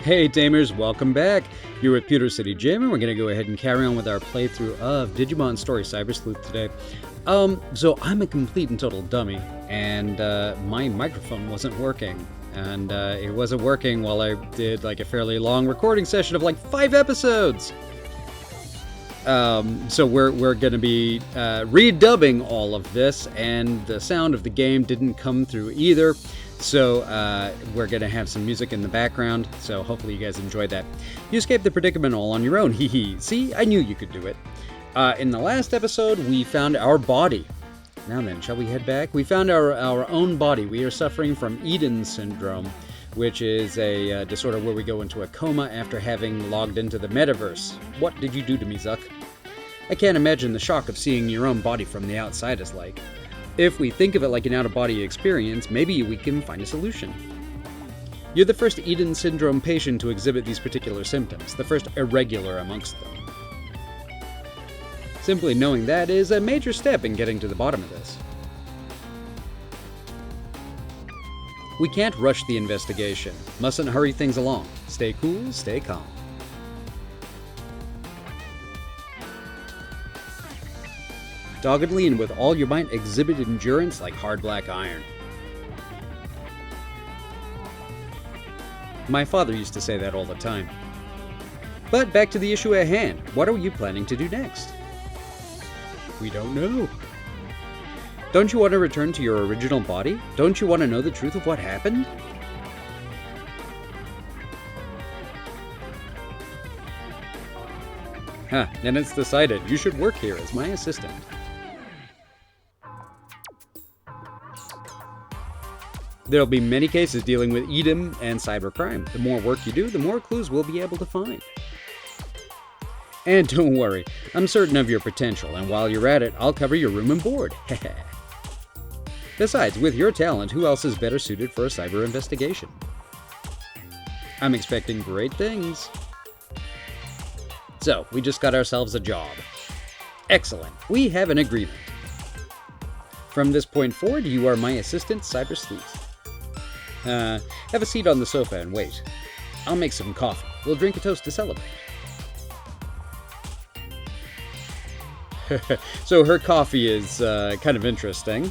Hey Tamers, welcome back. You're with Pewter City Jim, and we're going to go ahead and carry on with our playthrough of Digimon Story Cybersleuth today. So I'm a complete and total dummy, and my microphone wasn't working. And it wasn't working while I did like a fairly long recording session of like 5 episodes. So we're going to be redubbing all of this, and the sound of the game didn't come through either. So we're going to have some music in the background, so hopefully you guys enjoyed that. You escaped the predicament all on your own, hee hee. See, I knew you could do it. In the last episode, we found our body. Now then, shall we head back? We found our own body. We are suffering from Eden syndrome, which is a disorder where we go into a coma after having logged into the metaverse. What did you do to me, Zuck? I can't imagine the shock of seeing your own body from the outside is like. If we think of it like an out-of-body experience, maybe we can find a solution. You're the first Eden syndrome patient to exhibit these particular symptoms, the first irregular amongst them. Simply knowing that is a major step in getting to the bottom of this. We can't rush the investigation. Mustn't hurry things along. Stay cool, stay calm. Doggedly and with all your might, exhibit endurance like hard black iron. My father used to say that all the time. But back to the issue at hand. What are you planning to do next? We don't know. Don't you want to return to your original body? Don't you want to know the truth of what happened? Huh, then it's decided. You should work here as my assistant. There'll be many cases dealing with Eden and cybercrime. The more work you do, the more clues we'll be able to find. And don't worry, I'm certain of your potential, and while you're at it, I'll cover your room and board. Besides, with your talent, who else is better suited for a cyber investigation? I'm expecting great things. So, we just got ourselves a job. Excellent. We have an agreement. From this point forward, you are my assistant, Cybersleuth. Have a seat on the sofa and wait. I'll make some coffee. We'll drink a toast to celebrate. So her coffee is kind of interesting.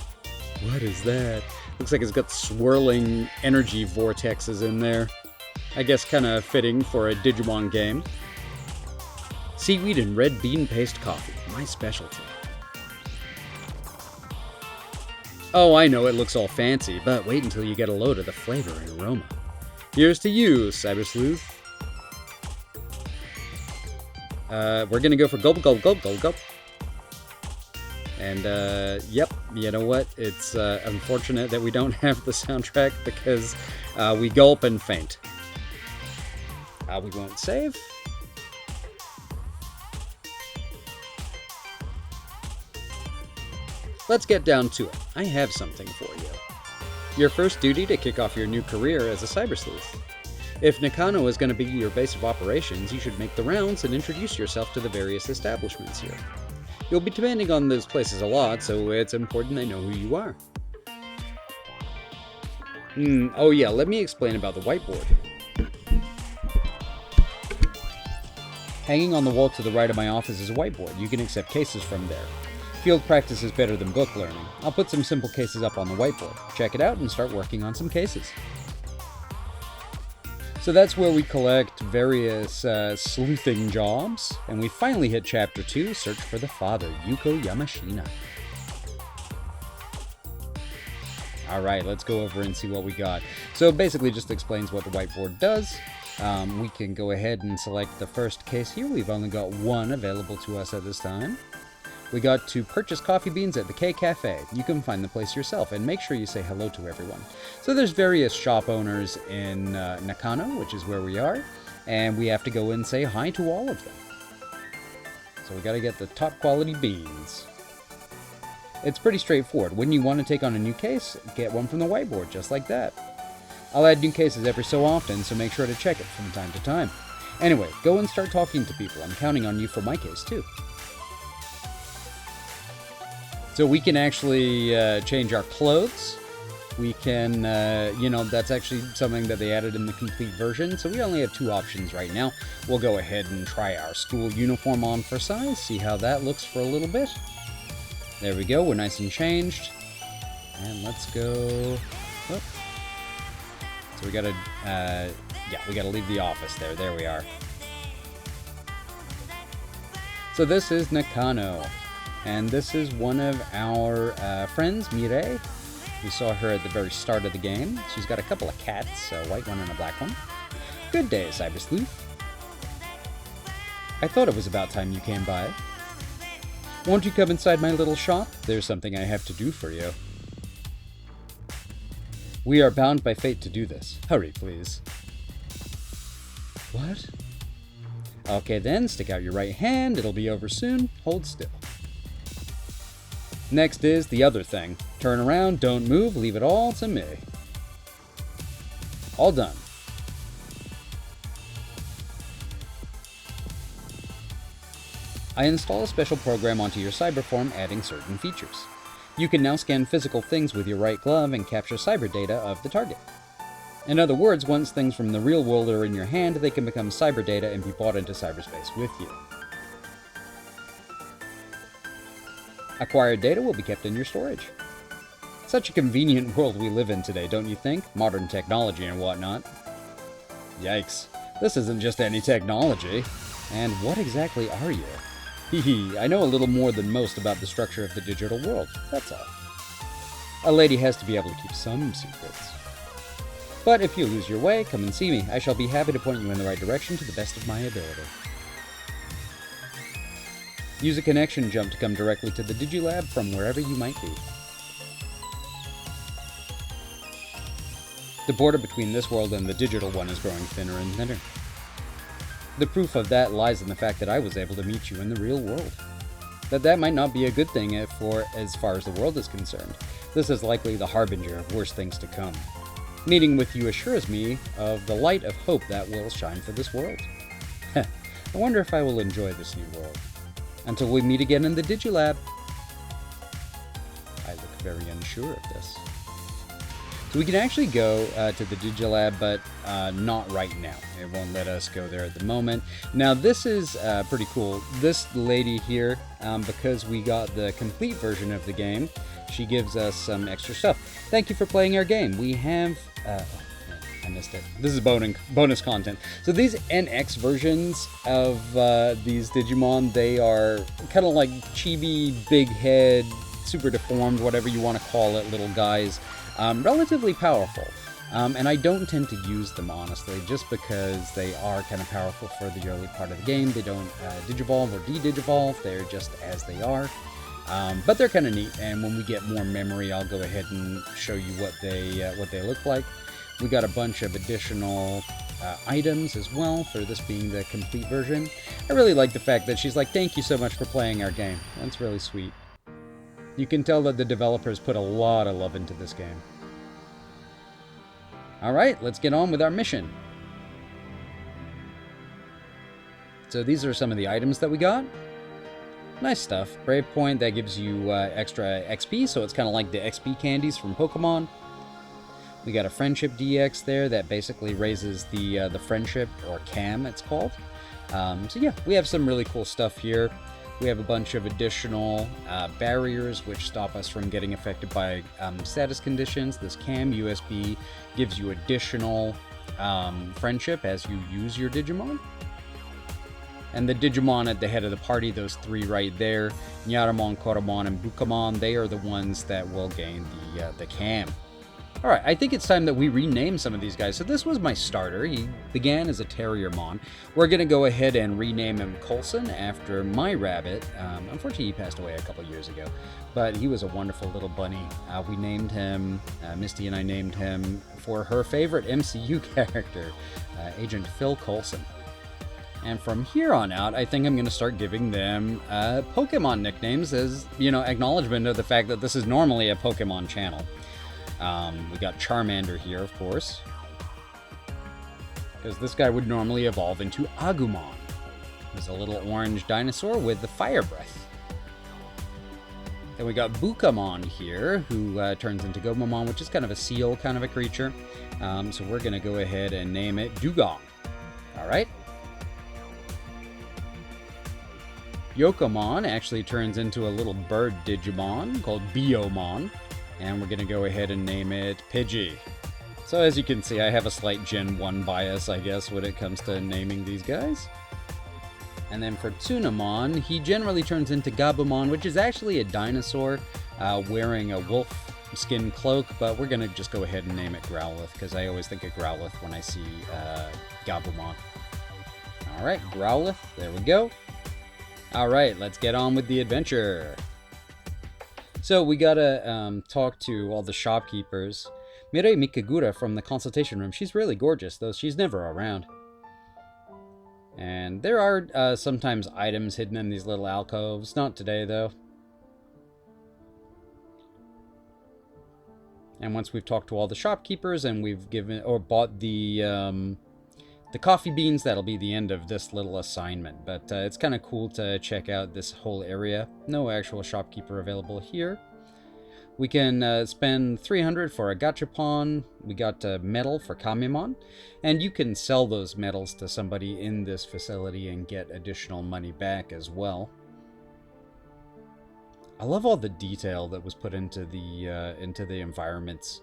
What is that? Looks like it's got swirling energy vortexes in there. I guess kind of fitting for a Digimon game. Seaweed and red bean paste coffee, my specialty. Oh, I know it looks all fancy, but wait until you get a load of the flavor and aroma. Here's to you, Cybersleuth. We're gonna go for gulp, gulp, gulp, gulp, gulp. And, yep, you know what? It's unfortunate that we don't have the soundtrack because we gulp and faint. We won't save. Let's get down to it. I have something for you. Your first duty to kick off your new career as a cybersleuth. If Nakano is going to be your base of operations, you should make the rounds and introduce yourself to the various establishments here. You'll be depending on those places a lot, so it's important I know who you are. Oh yeah, let me explain about the whiteboard. Hanging on the wall to the right of my office is a whiteboard. You can accept cases from there. Field practice is better than book learning. I'll put some simple cases up on the whiteboard. Check it out and start working on some cases. So that's where we collect various sleuthing jobs, and we finally hit Chapter 2, Search for the Father, Yuko Yamashina. Alright, let's go over and see what we got. So it basically just explains what the whiteboard does. We can go ahead and select the first case here. We've only got one available to us at this time. We got to purchase coffee beans at the K Cafe. You can find the place yourself and make sure you say hello to everyone. So there's various shop owners in Nakano, which is where we are, and we have to go and say hi to all of them. So we got to get the top quality beans. It's pretty straightforward. When you want to take on a new case, get one from the whiteboard, just like that. I'll add new cases every so often, so make sure to check it from time to time. Anyway, go and start talking to people. I'm counting on you for my case, too. So we can actually change our clothes. we can, that's actually something that they added in the complete version. So we only have 2 options right now. We'll go ahead and try our school uniform on for size, see how that looks for a little bit. There we go, we're nice and changed. And let's go... Oh. So we gotta, we gotta leave the office there. There we are. So this is Nakano. And this is one of our friends, Mirei. We saw her at the very start of the game. She's got a couple of cats, a white one and a black one. Good day, Cybersleuth. I thought it was about time you came by. Won't you come inside my little shop? There's something I have to do for you. We are bound by fate to do this. Hurry, please. What? Okay then, stick out your right hand. It'll be over soon. Hold still. Next is the other thing. Turn around, don't move, leave it all to me. All done. I install a special program onto your cyber form, adding certain features. You can now scan physical things with your right glove and capture cyber data of the target. In other words, once things from the real world are in your hand, they can become cyber data and be brought into cyberspace with you. Acquired data will be kept in your storage. Such a convenient world we live in today, don't you think? Modern technology and whatnot. Yikes. This isn't just any technology. And what exactly are you? Hehe, I know a little more than most about the structure of the digital world, that's all. A lady has to be able to keep some secrets. But if you lose your way, come and see me. I shall be happy to point you in the right direction to the best of my ability. Use a connection jump to come directly to the Digilab from wherever you might be. The border between this world and the digital one is growing thinner and thinner. The proof of that lies in the fact that I was able to meet you in the real world. That might not be a good thing as far as the world is concerned. This is likely the harbinger of worse things to come. Meeting with you assures me of the light of hope that will shine for this world. I wonder if I will enjoy this new world. Until we meet again in the Digilab. I look very unsure of this. So we can actually go to the Digilab, but not right now. It won't let us go there at the moment. Now this is pretty cool. This lady here, because we got the complete version of the game, she gives us some extra stuff. Thank you for playing our game. We have... I missed it. This is bonus content. So these NX versions of these Digimon, they are kind of like chibi, big head, super deformed, whatever you want to call it, little guys. Relatively powerful. And I don't tend to use them, honestly, just because they are kind of powerful for the early part of the game. They don't digivolve or de-digivolve. They're just as they are. But they're kind of neat, and when we get more memory, I'll go ahead and show you what they look like. We got a bunch of additional items as well for this being the complete version. I really like the fact that she's like, thank you so much for playing our game. That's really sweet. You can tell that the developers put a lot of love into this game. Alright, let's get on with our mission. So these are some of the items that we got. Nice stuff. Brave Point, that gives you extra XP, so it's kind of like the XP candies from Pokemon. We got a Friendship DX there that basically raises the Friendship, or CAM it's called. So yeah, we have some really cool stuff here. We have a bunch of additional barriers which stop us from getting affected by status conditions. This CAM USB gives you additional friendship as you use your Digimon. And the Digimon at the head of the party, those 3 right there, Nyaramon, Koromon, and Bukamon, they are the ones that will gain the CAM. Alright, I think it's time that we rename some of these guys. So this was my starter. He began as a terriermon. We're going to go ahead and rename him Coulson after my rabbit. Unfortunately, he passed away a couple years ago, but he was a wonderful little bunny. We named him, Misty and I named him for her favorite MCU character, Agent Phil Coulson. And from here on out, I think I'm going to start giving them Pokemon nicknames as, acknowledgement of the fact that this is normally a Pokemon channel. We got Charmander here, of course, because this guy would normally evolve into Agumon. He's a little orange dinosaur with the fire breath. Then we got Bukamon here, who turns into Gabumon, which is kind of a seal kind of a creature. So we're going to go ahead and name it Dugong. All right. Yokomon actually turns into a little bird Digimon called Biomon. And we're going to go ahead and name it Pidgey. So as you can see, I have a slight Gen 1 bias, I guess, when it comes to naming these guys. And then for Tsunamon, he generally turns into Gabumon, which is actually a dinosaur wearing a wolf skin cloak, but we're going to just go ahead and name it Growlithe, because I always think of Growlithe when I see Gabumon. Alright, Growlithe, there we go. Alright, let's get on with the adventure. So we gotta talk to all the shopkeepers. Mirei Mikagura from the consultation room, she's really gorgeous, though she's never around. And there are sometimes items hidden in these little alcoves. Not today, though. And once we've talked to all the shopkeepers and we've given or bought the coffee beans, that'll be the end of this little assignment. But it's kind of cool to check out this whole area. No actual shopkeeper available here. We can spend 300 for a gachapon. We got metal for Kamimon. And you can sell those metals to somebody in this facility and get additional money back as well. I love all the detail that was put into the environments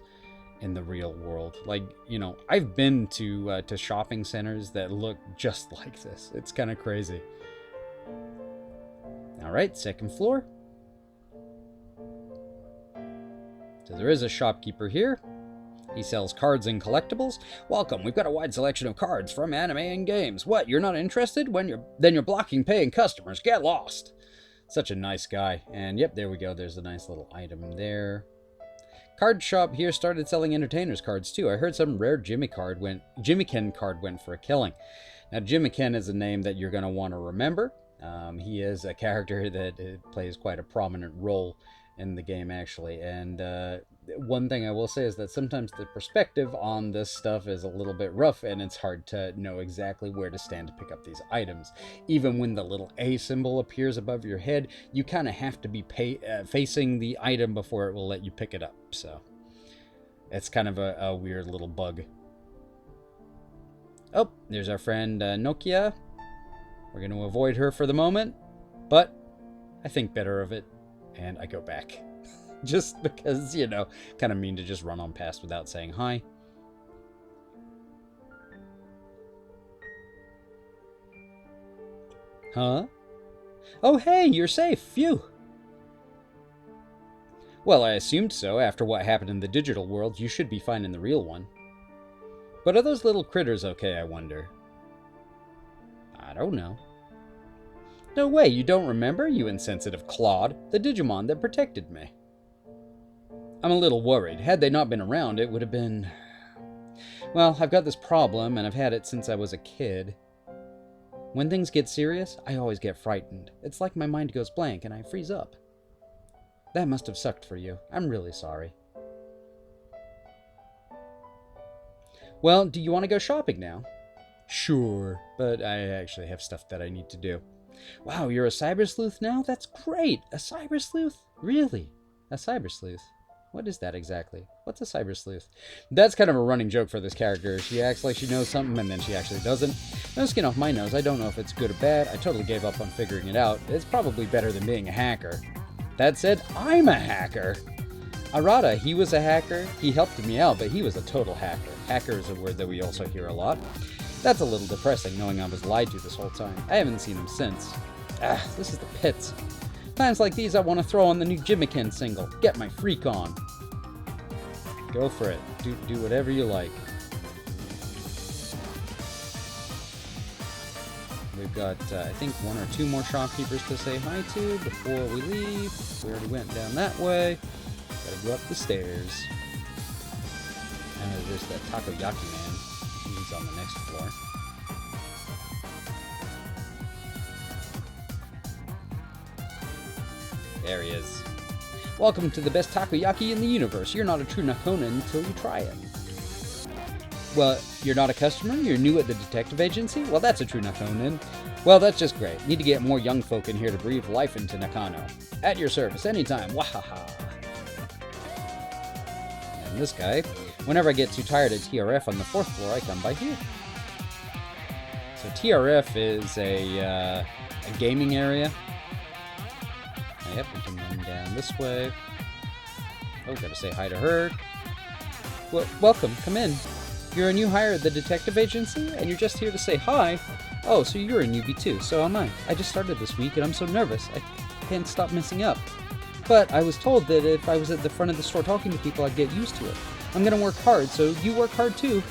in the real world. Like, you know, I've been to shopping centers that look just like this. It's kind of crazy. All right, second floor. So there is a shopkeeper here. He sells cards and collectibles. Welcome, we've got a wide selection of cards from anime and games. What, you're not interested? Then you're blocking paying customers. Get lost. Such a nice guy. And yep, there we go. There's a nice little item there. Card shop here started selling entertainers cards too. I heard some rare Jimmy-Ken card went for a killing. Now Jimmy-Ken is a name that you're going to want to remember. He is a character that plays quite a prominent role in the game, actually. And one thing I will say is that sometimes the perspective on this stuff is a little bit rough, and it's hard to know exactly where to stand to pick up these items. Even when the little A symbol appears above your head, you kind of have to be facing the item before it will let you pick it up. So it's kind of a weird little bug. Oh, there's our friend Nokia. We're going to avoid her for the moment, but I think better of it, and I go back. Just because, you know, kind of mean to just run on past without saying hi. Huh? Oh, hey, you're safe. Phew. Well, I assumed so. After what happened in the digital world, you should be fine in the real one. But are those little critters okay, I wonder? I don't know. No way, you don't remember, you insensitive clod, the Digimon that protected me. I'm a little worried. Had they not been around, it would have been... Well, I've got this problem, and I've had it since I was a kid. When things get serious, I always get frightened. It's like my mind goes blank, and I freeze up. That must have sucked for you. I'm really sorry. Well, do you want to go shopping now? Sure, but I actually have stuff that I need to do. Wow, you're a Cybersleuth now? That's great! A Cybersleuth? Really? A Cybersleuth? What is that exactly? What's a Cybersleuth? That's kind of a running joke for this character. She acts like she knows something, and then she actually doesn't. No skin off my nose. I don't know if it's good or bad. I totally gave up on figuring it out. It's probably better than being a hacker. That said, I'm a hacker! Arata, he was a hacker. He helped me out, but he was a total hacker. Hacker is a word that we also hear a lot. That's a little depressing, knowing I was lied to this whole time. I haven't seen him since. Ah, this is the pits. Times like these, I want to throw on the new Jimmy-Ken single. Get my freak on. Go for it. Do whatever you like. We've got, I think, one or two more shopkeepers to say hi to before we leave. We already went down that way. Gotta go up the stairs. And there's that takoyaki man. He's on the next floor. There he is. Welcome to the best takoyaki in the universe. You're not a true Nakona until you try it. Well, you're not a customer? You're new at the detective agency? Well, that's a true Nakonin. Well, that's just great. Need to get more young folk in here to breathe life into Nakano. At your service, anytime. Wahaha. And this guy, whenever I get too tired at TRF on the 4th floor, I come by here. So TRF is a gaming area. Yep, we can run down this way. Oh, gotta say hi to her. Well, welcome, come in. You're a new hire at the detective agency, and you're just here to say hi? Oh, so you're a newbie too, so am I. I just started this week, and I'm so nervous, I can't stop messing up. But I was told that if I was at the front of the store talking to people, I'd get used to it. I'm gonna work hard, so you work hard too.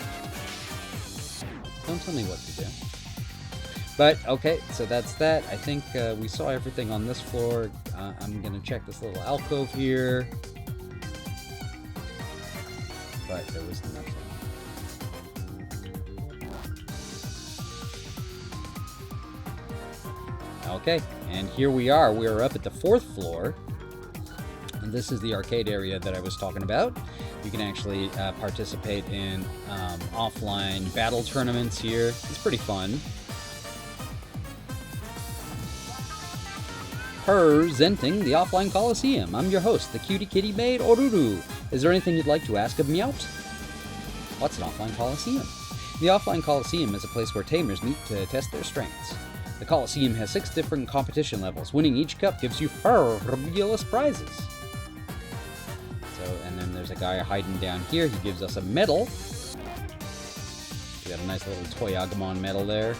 Don't tell me what to do. But, okay, so that's that. I think we saw everything on this floor. I'm gonna check this little alcove here. But there was nothing. Okay, and here we are. We are up at the 4th floor. And this is the arcade area that I was talking about. You can actually participate in offline battle tournaments here. It's pretty fun. Presenting the Offline Coliseum. I'm your host, the cutie kitty maid, Oruru. Is there anything you'd like to ask of me out? What's an Offline Coliseum? The Offline Coliseum is a place where tamers meet to test their strengths. The Coliseum has 6 different competition levels. Winning each cup gives you fabulous prizes. So, and then there's a guy hiding down here. He gives us a medal. We got a nice little toy agumon medal there.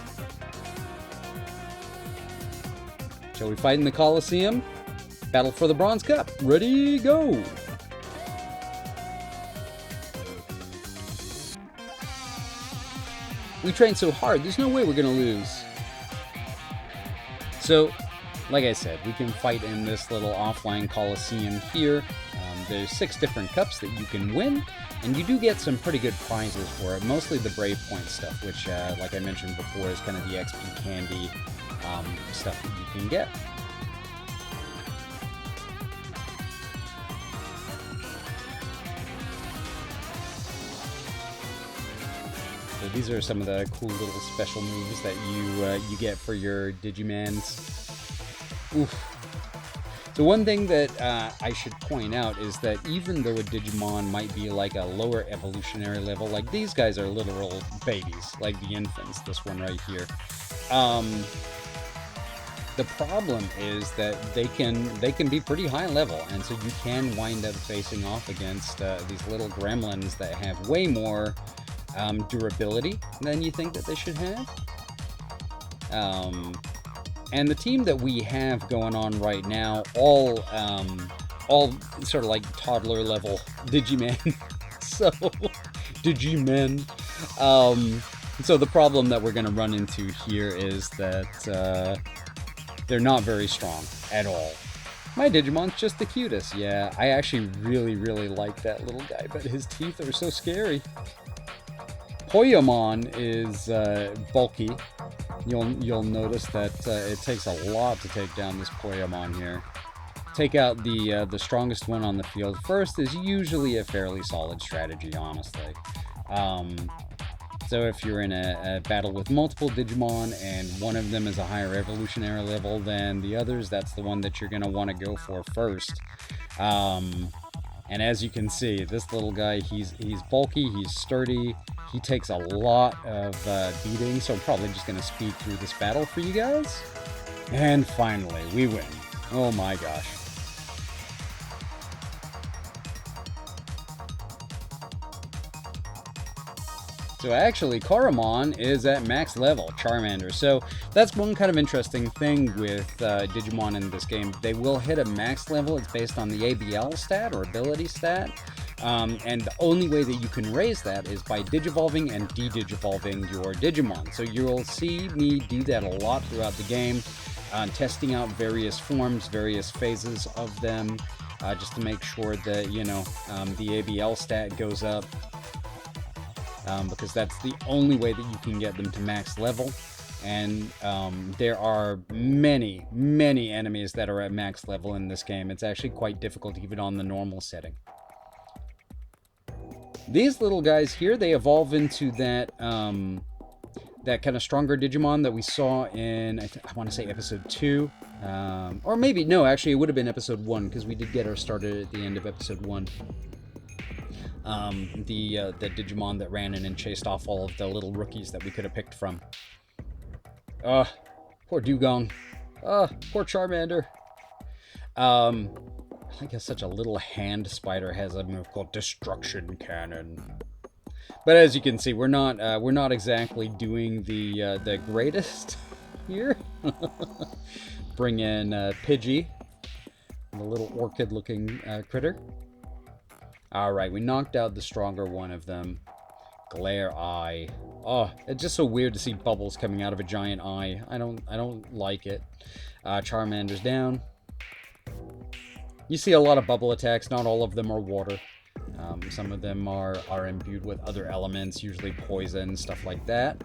Shall we fight in the Coliseum? Battle for the Bronze Cup. Ready, go! We trained so hard, there's no way we're gonna lose. So, like I said, we can fight in this little offline Coliseum here. There's 6 different cups that you can win, and you do get some pretty good prizes for it. Mostly the Brave Point stuff, which, like I mentioned before, is kind of the XP candy stuff that you can get. So these are some of the cool little special moves that you get for your Digimons. Oof. So one thing that I should point out is that even though a Digimon might be like a lower evolutionary level, like these guys are literal babies, like the infants, this one right here. The problem is that they can be pretty high level, and so you can wind up facing off against these little gremlins that have way more durability than you think that they should have. And the team that we have going on right now, all sort of like toddler level Digimen. So, Digimen. So the problem that we're going to run into here is that they're not very strong at all. My Digimon's just the cutest. Yeah, I actually really, really like that little guy, but his teeth are so scary. Poyomon is bulky. You'll notice that it takes a lot to take down this Poyomon here. Take out the strongest one on the field first is usually a fairly solid strategy, honestly. So if you're in a battle with multiple Digimon and one of them is a higher evolutionary level than the others, that's the one that you're going to want to go for first. And as you can see, this little guy, he's bulky, he's sturdy, he takes a lot of beating, so I'm probably just going to speed through this battle for you guys. And finally, we win. Oh my gosh. So actually, Koromon is at max level, Charmander. So that's one kind of interesting thing with Digimon in this game. They will hit a max level. It's based on the ABL stat or ability stat. And the only way that you can raise that is by digivolving and de-digivolving your Digimon. So you'll see me do that a lot throughout the game, testing out various forms, various phases of them, just to make sure that, you know, the ABL stat goes up. Because that's the only way that you can get them to max level. And there are many, many enemies that are at max level in this game. It's actually quite difficult even on the normal setting. These little guys here, they evolve into that that kind of stronger Digimon that we saw in, I want to say episode 2. Or maybe, no, actually it would have been episode 1, because we did get our started at the end of episode 1. The Digimon that ran in and chased off all of the little rookies that we could have picked from. Poor Dugong. Poor Charmander. I guess such a little hand spider has a move called Destruction Cannon. But as you can see, we're not exactly doing the greatest here. Bring in Pidgey, the little orchid-looking critter. All right, we knocked out the stronger one of them. Glare Eye. Oh, it's just so weird to see bubbles coming out of a giant eye. I don't like it. Charmander's down. You see a lot of bubble attacks. Not all of them are water. Some of them are imbued with other elements, usually poison, stuff like that.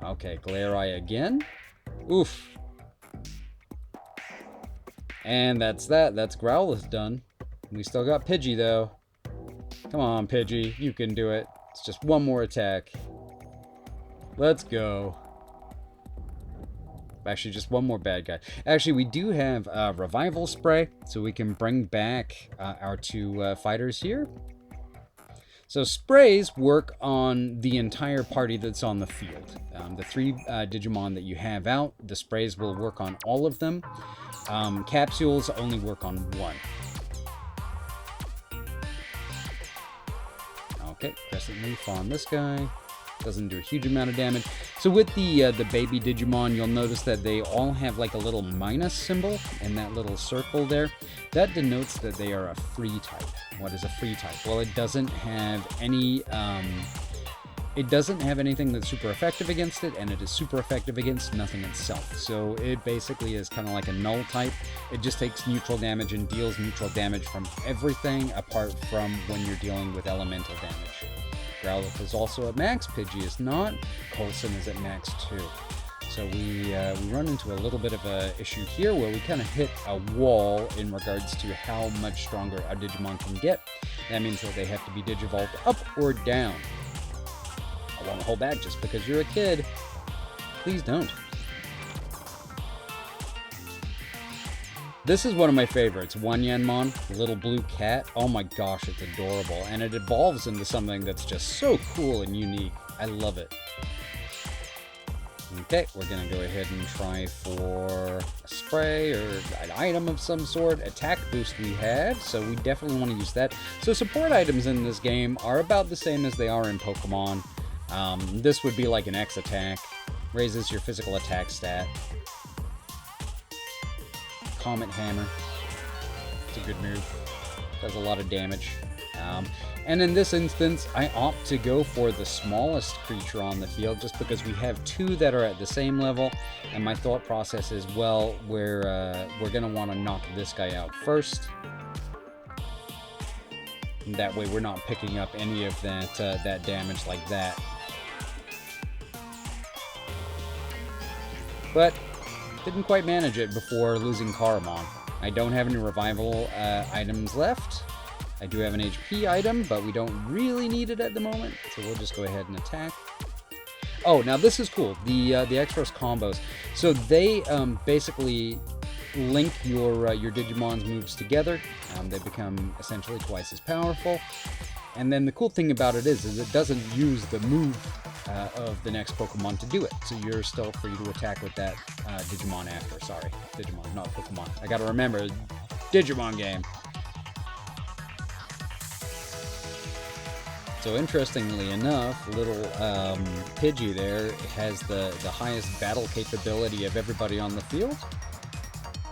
Okay, Glare Eye again. Oof. And that's that. That's Growlithe done. We still got Pidgey, though. Come on, Pidgey. You can do it. It's just one more attack. Let's go. Actually, just one more bad guy. Actually, we do have Revival Spray, so we can bring back our 2 fighters here. So sprays work on the entire party that's on the field. The 3 Digimon that you have out, the sprays will work on all of them. Capsules only work on 1. Okay, Crescent Leaf on this guy. Doesn't do a huge amount of damage. So with the baby Digimon, you'll notice that they all have like a little minus symbol in that little circle there. That denotes that they are a free type. What is a free type? Well, it doesn't have any... it doesn't have anything that's super effective against it, and it is super effective against nothing itself. So it basically is kind of like a null type. It just takes neutral damage and deals neutral damage from everything apart from when you're dealing with elemental damage. Growlithe is also at max, Pidgey is not, Coulson is at max too. So we run into a little bit of a issue here where we kind of hit a wall in regards to how much stronger our Digimon can get. That means that they have to be Digivolved up or down. I won't hold back just because you're a kid. Please don't. This is one of my favorites, Wanyanmon, the little blue cat. Oh my gosh, it's adorable. And it evolves into something that's just so cool and unique. I love it. Okay, we're going to go ahead and try for a spray or an item of some sort. Attack boost we have, so we definitely want to use that. So support items in this game are about the same as they are in Pokemon. This would be like an X attack. Raises your physical attack stat. Comet Hammer. It's a good move. Does a lot of damage. And in this instance, I opt to go for the smallest creature on the field just because we have 2 that are at the same level. And my thought process is, well, we're going to want to knock this guy out first. And that way we're not picking up any of that damage like that. But didn't quite manage it before losing Caramon. I don't have any revival items left. I do have an HP item, but we don't really need it at the moment, so we'll just go ahead and attack. Oh, now this is cool. The X-Force combos. So they basically link your Digimon's moves together. They become essentially twice as powerful. And then the cool thing about it is it doesn't use the move of the next Pokemon to do it. So you're still free to attack with that Digimon after. Sorry, Digimon, not Pokemon. I gotta remember, Digimon game. So interestingly enough, little Pidgey there has the highest battle capability of everybody on the field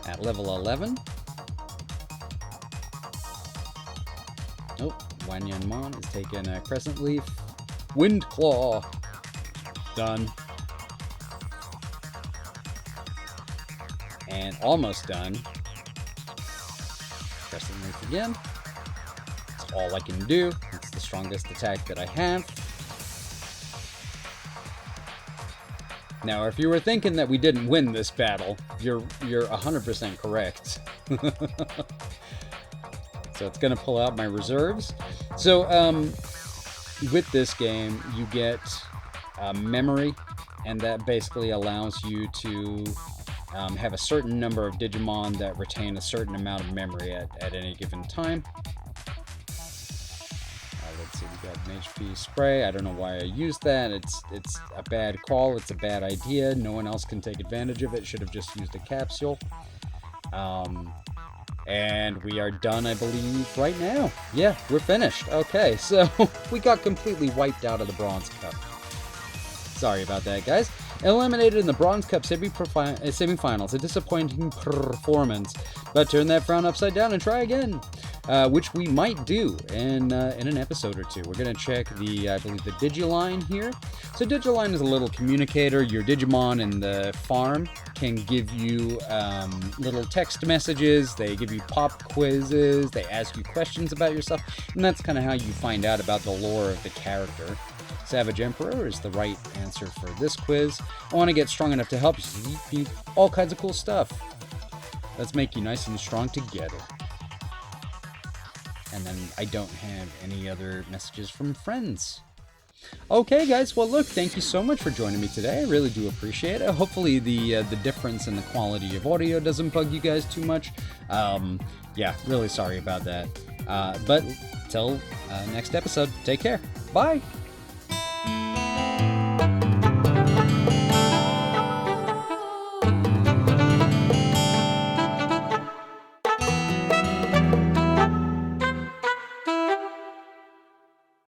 at level 11. Oh, Wanyanmon is taking a Crescent Leaf. Wind Claw. Done. And almost done. Crescent Leaf again. That's all I can do. It's the strongest attack that I have. Now, if you were thinking that we didn't win this battle, you're 100% correct. So it's going to pull out my reserves. So with this game, you get memory, and that basically allows you to have a certain number of Digimon that retain a certain amount of memory at any given time. Let's see, we got an HP spray. I don't know why I used that. It's a bad call. It's a bad idea. No one else can take advantage of it. Should have just used a capsule. And we are done, I believe, right now. Yeah, we're finished. Okay, so we got completely wiped out of the Bronze Cup. Sorry about that, guys. Eliminated in the Bronze Cup semifinals. A disappointing performance. But turn that frown upside down and try again. Which we might do in an episode or two. We're going to check I believe the Digiline here. So Digiline is a little communicator. Your Digimon in the farm can give you little text messages. They give you pop quizzes. They ask you questions about yourself. And that's kind of how you find out about the lore of the character. Savage Emperor is the right answer for this quiz. I want to get strong enough to help you. All kinds of cool stuff. Let's make you nice and strong together. And then I don't have any other messages from friends. Okay, guys. Well, look, thank you so much for joining me today. I really do appreciate it. Hopefully the difference in the quality of audio doesn't bug you guys too much. Yeah, really sorry about that. But till next episode, take care. Bye.